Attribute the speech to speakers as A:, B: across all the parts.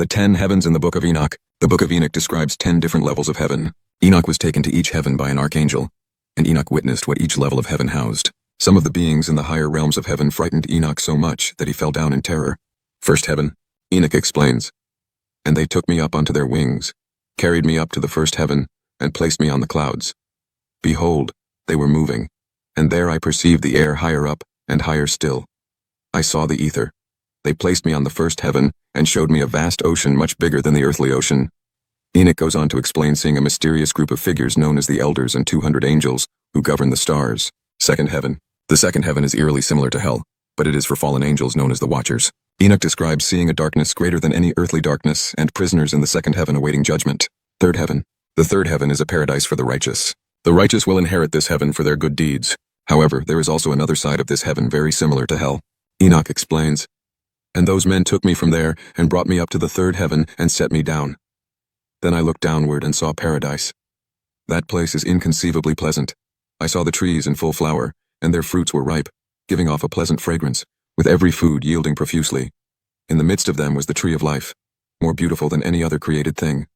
A: The 10 heavens in the Book of Enoch. The Book of Enoch describes 10 different levels of heaven. Enoch was taken to each heaven by an archangel, and Enoch witnessed what each level of heaven housed. Some of the beings in the higher realms of heaven frightened Enoch so much that he fell down in terror. First heaven. Enoch explains, "And they took me up onto their wings, carried me up to the first heaven, and placed me on the clouds. Behold, they were moving, and there I perceived the air higher up, and higher still. I saw the ether. They placed me on the first heaven, and showed me a vast ocean much bigger than the earthly ocean." Enoch goes on to explain seeing a mysterious group of figures known as the elders and 200 angels, who govern the stars. Second heaven. The second heaven is eerily similar to hell, but it is for fallen angels known as the Watchers. Enoch describes seeing a darkness greater than any earthly darkness, and prisoners in the second heaven awaiting judgment. Third heaven. The third heaven is a paradise for the righteous. The righteous will inherit this heaven for their good deeds. However, there is also another side of this heaven very similar to hell. Enoch explains, "And those men took me from there, and brought me up to the third heaven, and set me down. Then I looked downward and saw paradise. That place is inconceivably pleasant. I saw the trees in full flower, and their fruits were ripe, giving off a pleasant fragrance, with every food yielding profusely. In the midst of them was the tree of life, more beautiful than any other created thing."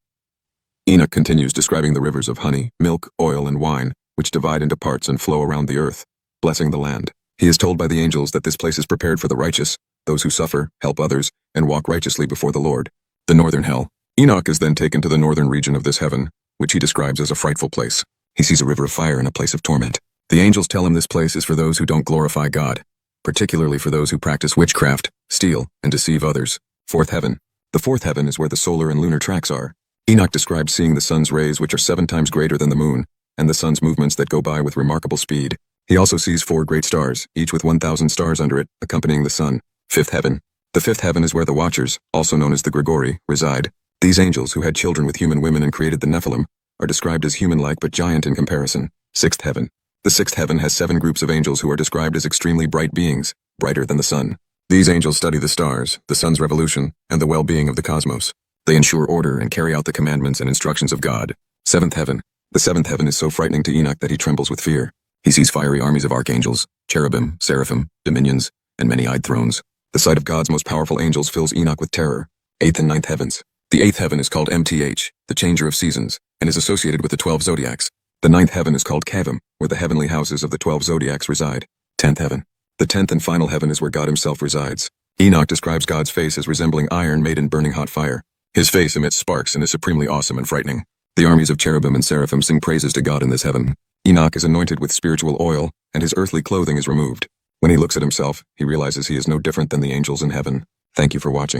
A: Enoch continues describing the rivers of honey, milk, oil, and wine, which divide into parts and flow around the earth, blessing the land. He is told by the angels that this place is prepared for the righteous, those who suffer, help others, and walk righteously before the Lord. The northern hell. Enoch is then taken to the northern region of this heaven, which he describes as a frightful place. He sees a river of fire and a place of torment. The angels tell him this place is for those who don't glorify God, particularly for those who practice witchcraft, steal, and deceive others. Fourth heaven. The fourth heaven is where the solar and lunar tracks are. Enoch describes seeing the sun's rays, which are 7 times greater than the moon, and the sun's movements that go by with remarkable speed. He also sees 4 great stars, each with 1,000 stars under it, accompanying the sun. Fifth heaven. The fifth heaven is where the Watchers, also known as the Grigori, reside. These angels, who had children with human women and created the Nephilim, are described as human-like but giant in comparison. Sixth heaven. The sixth heaven has 7 groups of angels who are described as extremely bright beings, brighter than the sun. These angels study the stars, the sun's revolution, and the well-being of the cosmos. They ensure order and carry out the commandments and instructions of God. Seventh heaven. The seventh heaven is so frightening to Enoch that he trembles with fear. He sees fiery armies of archangels, cherubim, seraphim, dominions, and many-eyed thrones. The sight of God's most powerful angels fills Enoch with terror. Eighth and ninth heavens. The eighth heaven is called Mth, the changer of seasons, and is associated with the 12 zodiacs. The ninth heaven is called Kavim, where the heavenly houses of the 12 zodiacs reside. 10th heaven. The 10th and final heaven is where God himself resides. Enoch describes God's face as resembling iron made in burning hot fire. His face emits sparks and is supremely awesome and frightening. The armies of cherubim and seraphim sing praises to God in this heaven. Enoch is anointed with spiritual oil, and his earthly clothing is removed. When he looks at himself, he realizes he is no different than the angels in heaven. Thank you for watching.